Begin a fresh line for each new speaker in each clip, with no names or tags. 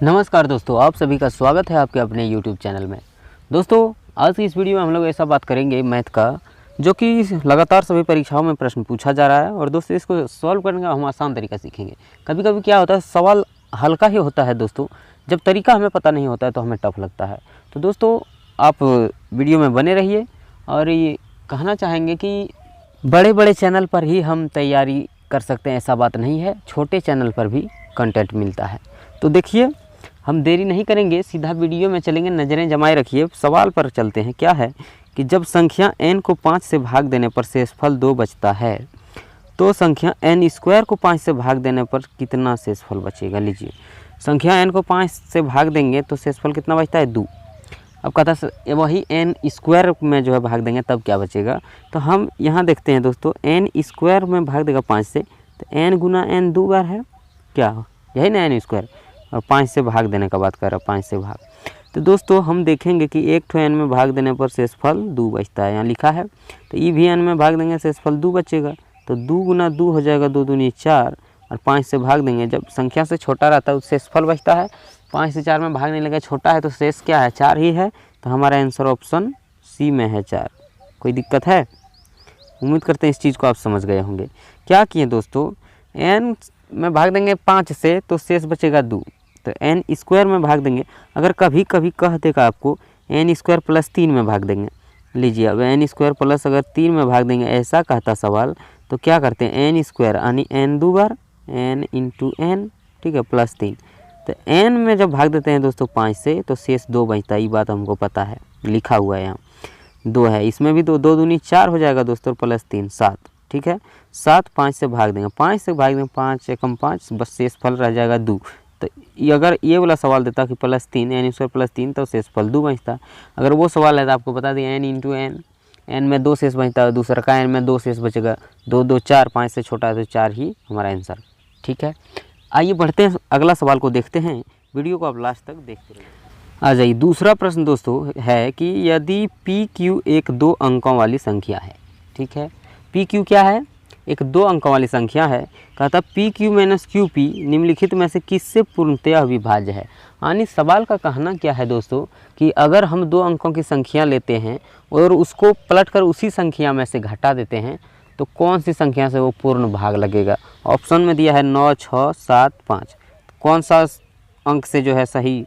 नमस्कार दोस्तों, आप सभी का स्वागत है आपके अपने YouTube चैनल में। दोस्तों, आज की इस वीडियो में हम लोग ऐसा बात करेंगे मैथ का, जो कि लगातार सभी परीक्षाओं में प्रश्न पूछा जा रहा है। और दोस्तों, इसको सॉल्व करने का हम आसान तरीका सीखेंगे। कभी कभी क्या होता है, सवाल हल्का ही होता है दोस्तों, जब तरीका हमें पता नहीं होता है तो हमें टफ लगता है। तो दोस्तों, आप वीडियो में बने रहिए। और ये कहना चाहेंगे कि बड़े बड़े चैनल पर ही हम तैयारी कर सकते हैं, ऐसा बात नहीं है। छोटे चैनल पर भी कंटेंट मिलता है। तो देखिए, हम देरी नहीं करेंगे, सीधा वीडियो में चलेंगे। नज़रें जमाए रखिए, सवाल पर चलते हैं। क्या है कि जब संख्या n को 5 से भाग देने पर शेषफल 2 बचता है, तो संख्या n स्क्वायर को 5 से भाग देने पर कितना शेषफल बचेगा। लीजिए, संख्या n को 5 से भाग देंगे तो शेषफल कितना बचता है, 2। अब कहता है वही n स्क्वायर में जो है भाग देंगे तब क्या बचेगा। तो हम यहाँ देखते हैं दोस्तों, n स्क्वायर में भाग देगा 5 से, तो n गुना n 2 बार है, क्या यही ना n स्क्वायर। और 5 से भाग देने का बात कर रहा है, 5 से भाग। तो दोस्तों, हम देखेंगे कि एक ठो n में भाग देने पर शेषफल 2 बचता है, यहाँ लिखा है। तो ई भी n में भाग देंगे, शेषफल 2 बचेगा। तो 2 गुना 2 हो जाएगा, 2 दूनी 4। और 5 से भाग देंगे, जब संख्या से छोटा रहता है तो शेषफल बचता है। 5 से 4 में भागने लगा, छोटा है तो शेष क्या है, 4 ही है। तो हमारा आंसर ऑप्शन सी में है, 4। कोई दिक्कत है? उम्मीद करते हैं इस चीज़ को आप समझ गए होंगे। क्या किए दोस्तों, n में भाग देंगे 5 से तो शेष बचेगा 2। तो n स्क्वायर में भाग देंगे, अगर कभी कभी कह देगा आपको n स्क्वायर प्लस 3 में भाग देंगे। लीजिए, अब n स्क्वायर प्लस अगर 3 में भाग देंगे, ऐसा कहता सवाल, तो क्या करते हैं, n स्क्वायर यानी n 2 बार, n इंटू n, ठीक है, प्लस 3। तो n में जब भाग देते हैं दोस्तों 5 से, तो शेष 2 बचता है। ये बात हमको पता है, लिखा हुआ है यहाँ 2 है। इसमें भी 2 दूनी 4 हो जाएगा दोस्तों, प्लस 3 7, ठीक है। 7 5 से भाग देंगे, 5 से भाग देंगे, 5 एकम 5, बस शेषफल रह जाएगा 2। तो अगर ये वाला सवाल देता कि प्लस 3 n स्क्वायर प्लस 3, तो शेषफल 2 बचता। अगर वो सवाल है तो आपको बता दिया n इंटू n, n में 2 शेष बचता है, दूसरा का n में 2 शेष बचेगा। 2 2 4, 5 से छोटा है तो 4 ही हमारा आंसर, ठीक है। आइए बढ़ते हैं, अगला सवाल को देखते हैं। वीडियो को आप लास्ट तक देखते रहिए। आ जाइए, दूसरा प्रश्न दोस्तों है कि यदि पी क्यू एक 2 अंकों वाली संख्या है, ठीक है। पी क्यू क्या है, एक 2 अंकों वाली संख्या है। कहता P Q minus Q P निम्नलिखित में से किससे पूर्णतया अविभाज्य है। यानी सवाल का कहना क्या है दोस्तों, कि अगर हम 2 अंकों की संख्या लेते हैं और उसको पलटकर उसी संख्या में से घटा देते हैं, तो कौन सी संख्या से वो पूर्ण भाग लगेगा। ऑप्शन में दिया है 9 6 7 5। कौन सा अंक से जो है सही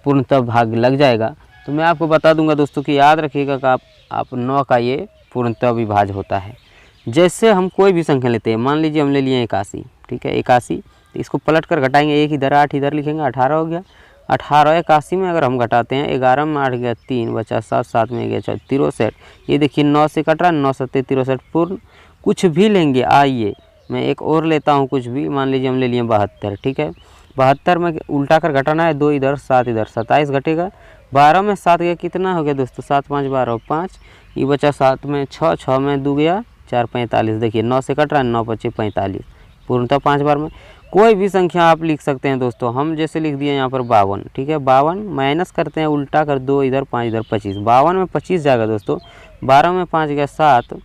पूर्णतः भाग लग जाएगा। तो मैं आपको बता दूंगा दोस्तों कि याद रखिएगा कि आप 9 का ये पूर्णतः विभाज्य होता है। जैसे हम कोई भी संख्या लेते हैं, मान लीजिए हम ले लिए 81, ठीक है, 81, तो इसको पलट कर घटाएंगे, 1 इधर 8 इधर लिखेंगे, 18 हो गया। 18 81 में अगर हम घटाते हैं, 11 में 8 गया 3 बचा 7, 7 में गया 63। ये देखिए 9 से कट रहा है, 9 7 63 पूर्ण। कुछ भी लेंगे, आइए मैं एक और लेता हूँ कुछ भी, मान लीजिए हम ले लिए 72, ठीक है। 72 में उल्टा कर घटाना है, 2 इधर 7 इधर, 27 घटेगा। 12 में 7 गया, कितना हो गया दोस्तों, 7 5 12 5, ये बचा 7 में 6, 6 में 2 गया 4 45। देखिए 9 से कट रहा है, 9 5 45, पूर्णतः 5 बार में। कोई भी संख्या आप लिख सकते हैं दोस्तों, हम जैसे लिख दिए यहाँ पर 52, ठीक है। 52 माइनस करते हैं, उल्टा कर 2 इधर 5 इधर 25, 52 में 25 जाएगा दोस्तों। 12 में 5 गया 7,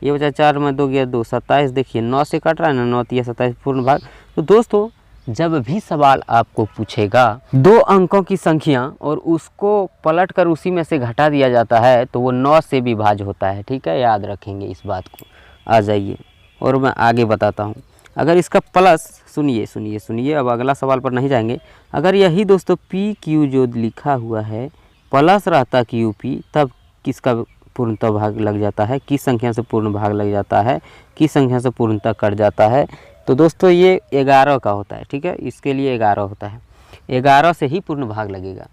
ये बचा 4 में 2 गया 2, 27। देखिए 9 से कट रहा है ना, 9 3 27 पूर्ण भाग। तो दोस्तों, जब भी सवाल आपको पूछेगा 2 अंकों की संख्या और उसको पलट कर उसी में से घटा दिया जाता है, तो वो 9 से विभाज्य होता है, ठीक है। याद रखेंगे इस बात को। आ जाइए और मैं आगे बताता हूँ। अगर इसका प्लस, सुनिए, अब अगला सवाल पर नहीं जाएंगे। अगर यही दोस्तों पी क्यू जो लिखा हुआ है प्लस रहता क्यू पी, तब किसका पूर्णतः भाग लग जाता है, किस संख्या से पूर्ण भाग लग जाता है, किस संख्या से पूर्णतः कट जाता है। तो दोस्तों, ये 11 का होता है, ठीक है। इसके लिए 11 होता है, 11 से ही पूर्ण भाग लगेगा।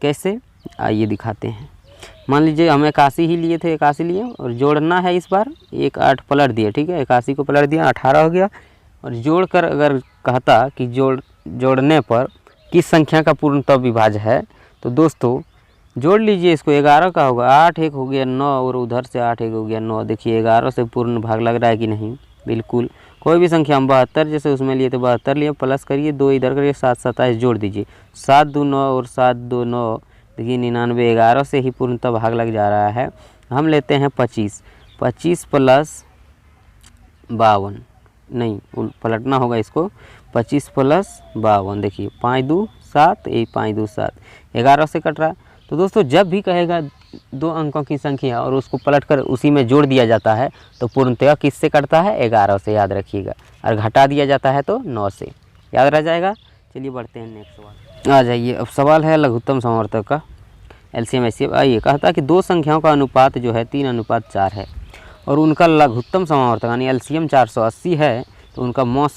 कैसे, आइए दिखाते हैं। मान लीजिए हम 81 ही लिए थे, 81 लिए और जोड़ना है इस बार, 1 8 पलट दिए, ठीक है। 81 को पलट दिया, 18 हो गया। और जोड़कर अगर कहता कि जोड़ने पर किस संख्या का पूर्णतः विभाज्य है, तो दोस्तों जोड़ लीजिए इसको, 11 का होगा, 8 1 हो गया 9 और उधर से 8 1 हो गया 9। देखिए 11 से पूर्ण भाग लग रहा है कि नहीं, बिल्कुल। कोई भी संख्या हम 72 जैसे उसमें लिए तो 72 लिए, प्लस करिए 2 इधर करिए, 7 27 जोड़ दीजिए, 7 2 9 और 7 2 9। देखिए 99, 11 से ही पूर्णतः भाग लग जा रहा है। हम लेते हैं 25, 25 प्लस 52, नहीं पलटना होगा इसको, 25 प्लस 52, देखिए 5 2 7, 5 2 7, 11 से कट रहा है। तो दोस्तों जब भी कहेगा 2 अंकों की संख्या और उसको पलटकर उसी में जोड़ दिया जाता है तो पूर्णतः किससे कटता है? 11 से, याद रखिएगा। और घटा दिया जाता है तो 9 से, याद रह जाएगा। चलिए बढ़ते हैं नेक्स्ट सवाल। आ जाइए, अब सवाल है लघुत्तम समावर्तक का एलसीएम एचसीएफ। आइए, कहता है कि दो संख्याओं का अनुपात जो है 3:4 है और उनका लघुत्तम समावर्तक यानी एलसीएम 480 है, तो उनका मौ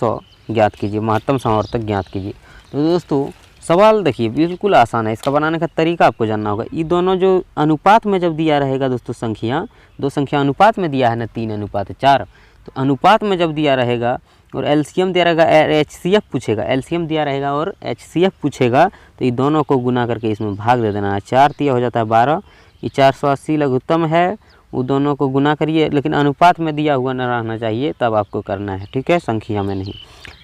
ज्ञात कीजिए, महत्तम समावर्तक ज्ञात कीजिए। तो दोस्तों सवाल देखिए बिल्कुल आसान है, इसका बनाने का तरीका आपको जानना होगा। ये दोनों जो अनुपात में जब दिया रहेगा दोस्तों संख्या, दो संख्या अनुपात में दिया है ना 3:4, तो अनुपात में जब दिया रहेगा और एलसीएम दिया रहेगा, एचसीएफ पूछेगा, एलसीएम दिया रहेगा और एचसीएफ पूछेगा, तो ये दोनों को गुना करके इसमें भाग दे देना है। 4 तिया हो जाता है 12, ये 480 लघुत्तम है, वो दोनों को गुना करिए, लेकिन अनुपात में दिया हुआ न रहना चाहिए, तब आपको करना है, ठीक है, संख्या में नहीं।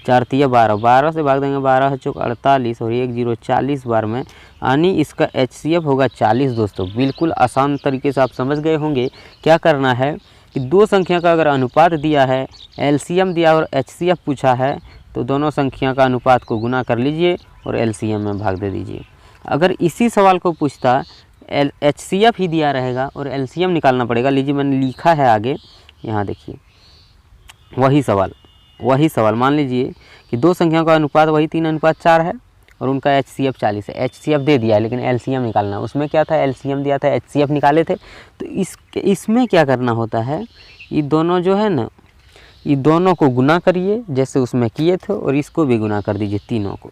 4 तिया 12, 12 से भाग देंगे, 12 चौक 48 और 1 0 40 बार में, यानी इसका एचसीएफ होगा 40। दोस्तों बिल्कुल आसान तरीके से आप समझ गए होंगे। क्या करना है कि दो संख्या का अगर अनुपात दिया है, एलसीएम दिया और एचसीएफ पूछा है, तो दोनों संख्या का अनुपात को गुना कर लीजिए और एलसीएम में भाग दे दीजिए। अगर इसी सवाल को पूछता एचसीएफ ही दिया रहेगा और एलसीएम निकालना पड़ेगा, लीजिए मैंने लिखा है आगे, यहाँ देखिए वही सवाल मान लीजिए कि दो संख्याओं का अनुपात वही 3:4 है और उनका एचसीएफ 40 है। एचसीएफ दे दिया है लेकिन एलसीएम निकालना, उसमें क्या था, एलसीएम दिया था, एचसीएफ निकाले थे। तो इसमें क्या करना होता है, ये दोनों जो है ना, ये दोनों को गुना करिए जैसे उसमें किए थे और इसको भी गुना कर दीजिए, तीनों को।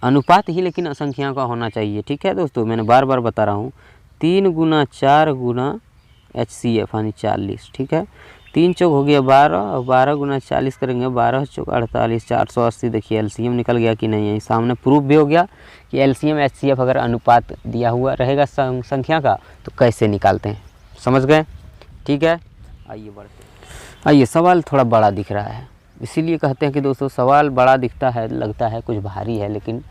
अनुपात ही लेकिन संख्याओं का होना चाहिए, ठीक है दोस्तों, मैंने बार बार बता रहा हूँ। 3 गुना 4 गुना एचसीएफ यानी 40, ठीक है। 3 चौक हो गया 12 और 12 गुना 40 करेंगे, 12 चौक 48, 480। देखिए एलसीएम निकल गया कि नहीं है, सामने प्रूफ भी हो गया कि एलसीएम एचसीएफ अगर अनुपात दिया हुआ रहेगा संख्या का तो कैसे निकालते हैं, समझ गए, ठीक है। आइए बढ़ते हैं। आइए, सवाल थोड़ा बड़ा दिख रहा है, इसीलिए कहते हैं कि दोस्तों सवाल बड़ा दिखता है, लगता है कुछ भारी है, लेकिन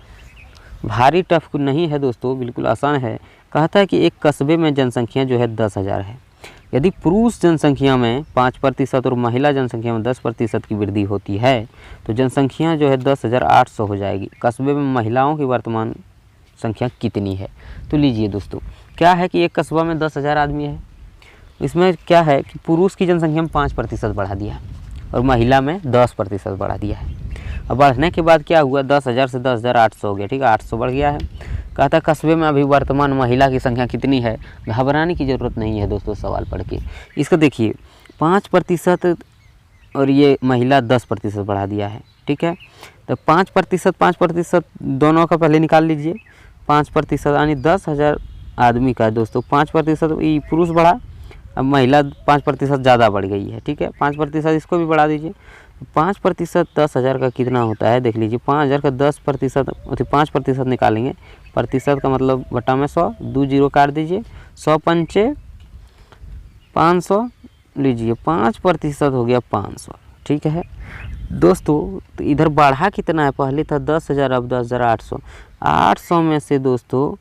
भारी टफ नहीं है दोस्तों, बिल्कुल आसान है। कहता है कि एक कस्बे में जनसंख्या जो है 10,000 है। यदि पुरुष जनसंख्या में 5% और महिला जनसंख्या में 10% की वृद्धि होती है तो जनसंख्या जो है 10,800 हो जाएगी। कस्बे में महिलाओं की वर्तमान संख्या कितनी है? तो लीजिए दोस्तों, क्या है कि एक कस्बा में 10,000 आदमी है, इसमें क्या है कि पुरुष की जनसंख्या में 5% बढ़ा दिया और महिला में 10% बढ़ा दिया है। अब बढ़ने के बाद क्या हुआ, 10,000 से 10,800 हो गया, ठीक है, 800 बढ़ गया है। कहता कस्बे में अभी वर्तमान महिला की संख्या कितनी है? घबराने की ज़रूरत नहीं है दोस्तों सवाल पढ़ के। इसको देखिए 5% और ये महिला 10% बढ़ा दिया है, ठीक है। तो 5% दोनों का पहले निकाल लीजिए। 5% यानी 10,000 आदमी का दोस्तों 5% ये पुरुष बढ़ा, अब महिला 5% ज़्यादा बढ़ गई है, ठीक है। 5% इसको भी बढ़ा दीजिए। 5% 10,000 का कितना होता है देख लीजिए। 5,000 का 10% 5% निकालेंगे, प्रतिशत का मतलब बटा में 100, 2 0 काट दीजिए, 100 पंचे 500 लीजिए, 5% हो गया 500, ठीक है दोस्तों। तो इधर बढ़ा कितना है, पहले था 10,000 अब 10,800। 800 में से दोस्तों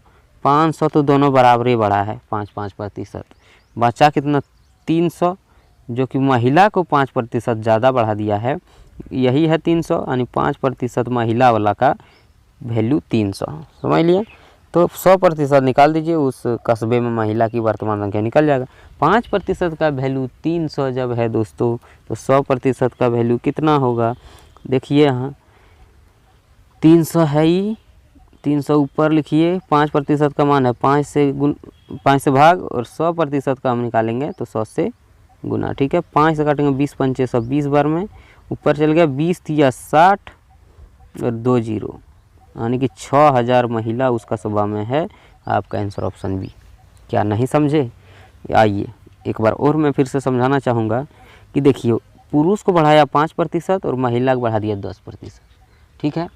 500 तो दोनों बराबर ही बढ़ा है, 5% बचा कितना 300, जो कि महिला को 5% ज़्यादा बढ़ा दिया है, यही है 300, यानी 5% महिला वाला का वैल्यू 300, समझ लिए। तो 100% निकाल दीजिए, उस कस्बे में महिला की वर्तमान संख्या निकल जाएगा। 5% का वैल्यू 300 जब है दोस्तों, तो 100% का वैल्यू कितना होगा, देखिए यहाँ 300 है ही, 300 ऊपर लिखिए, 5% का मान है 5 से भाग और 100% का हम निकालेंगे तो 100 से गुना, ठीक है। 5 से काटेंगे 20 पंचे 120 बार में, ऊपर चल गया 20 तिया 60 और 2 0, यानी कि 6,000 महिला उसका सभा में है। आपका आंसर ऑप्शन बी। क्या नहीं समझे? आइए एक बार और मैं फिर से समझाना चाहूँगा कि देखिए पुरुष को बढ़ाया 5% और महिला को बढ़ा दिया 10%, ठीक है।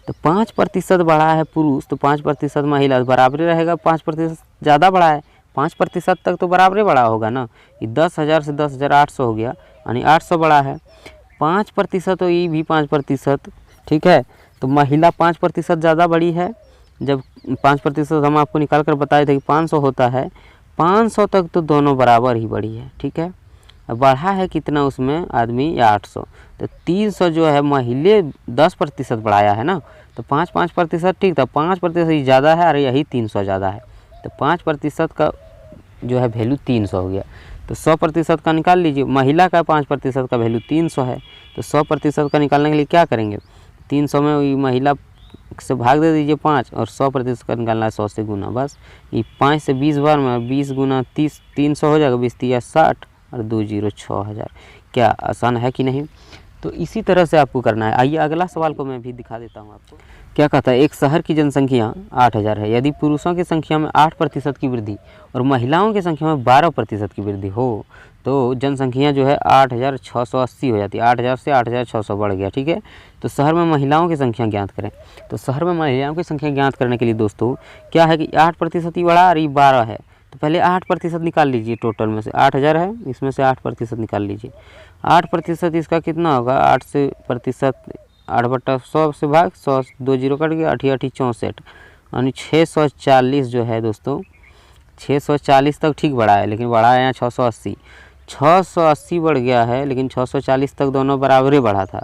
तो 5% बढ़ा है पुरुष तो 5% महिला बराबर रहेगा, 5% ज़्यादा बढ़ा है, 5% तक तो बराबर बढ़ा होगा ना। ये 10,000 से 10,800 हो गया, यानी 800 बढ़ा है। 5% तो ये भी 5%, ठीक है। तो महिला 5% ज़्यादा बढ़ी है, जब 5% हम आपको निकाल कर बताए थे कि 500 होता है, 500 तक तो दोनों बराबर ही बढ़ी है, ठीक है। बढ़ा है कितना उसमें आदमी 800, तो 300 जो है महिले 10% बढ़ाया है ना, तो 5% ठीक था, 5% ज़्यादा है और यही 300 ज़्यादा है, तो 5% का जो है वैल्यू 300 हो गया। तो 100% का निकाल लीजिए, महिला का 5% का वैल्यू 300 है, तो 100% का निकालने के लिए क्या करेंगे, 300 में वही महिला से भाग दे दीजिए 5 और 100% का निकालना है 100 से गुना, बस ये 5 से 20 बार में 20 गुना 30 300 हो जाएगा, 20 या 60 और 2 0 6000। क्या आसान है कि नहीं। तो इसी तरह से आपको करना है। आइए अगला सवाल को मैं भी दिखा देता हूँ आपको। क्या कहता है, एक शहर की जनसंख्या 8000 है, यदि पुरुषों की संख्या में 8% की वृद्धि और महिलाओं की संख्या में 12% की वृद्धि हो तो जनसंख्या जो है 8680 हो जाती है। 8000 से 8600 बढ़ गया, ठीक है। तो शहर में महिलाओं की संख्या ज्ञात करें। तो शहर में महिलाओं की संख्या ज्ञात करने के लिए दोस्तों क्या है कि 8% ही बढ़ा और ये 12 है, तो पहले 8% निकाल लीजिए। टोटल में से 8000 है, इसमें से 8% निकाल लीजिए। 8% इसका कितना होगा, 8 से प्रतिशत 8/100 से भाग 100, 2 0 कट गया, 8 8 64 यानी 640 जो है दोस्तों, 640 तक ठीक बढ़ा है, लेकिन बढ़ा है यहाँ 680 बढ़ गया है, लेकिन 640 तक दोनों बराबर बढ़ा था।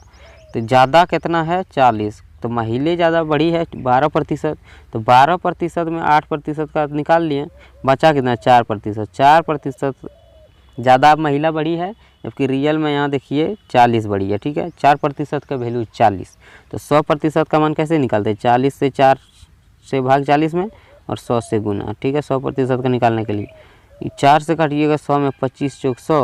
तो ज़्यादा कितना है 40, तो महिला ज़्यादा बढ़ी है 12%, तो 12% में 8% का निकाल लिए, बचा कितना 4%। 4% ज़्यादा महिला बढ़ी है, जबकि रियल में यहाँ देखिए 40 बढ़ी है, ठीक है। 4% का वैल्यू 40, तो 100% का मान कैसे निकालते हैं, 40 से 4 से भाग 40 में और 100 से गुना, ठीक है। 100% का निकालने के लिए 4 से काटिएगा 100 में 25 चौक 100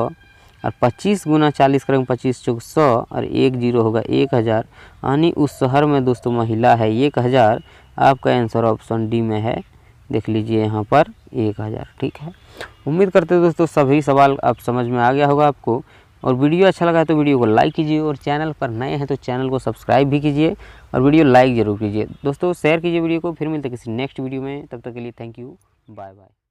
और 25 गुना 40 करेंगे 25 चौक 100 और 1 0 होगा 1000, यानी उस शहर में दोस्तों महिला है 1000। आपका आंसर ऑप्शन डी में है, देख लीजिए यहाँ पर 1000, ठीक है। उम्मीद करते हैं दोस्तों सभी सवाल अब समझ में आ गया होगा आपको, और वीडियो अच्छा लगा है तो वीडियो को लाइक कीजिए, और चैनल पर नए हैं तो चैनल को सब्सक्राइब भी कीजिए और वीडियो लाइक ज़रूर कीजिए दोस्तों, शेयर कीजिए वीडियो को। फिर मिलते हैं किसी नेक्स्ट वीडियो में, तब तक के लिए थैंक यू, बाय बाय।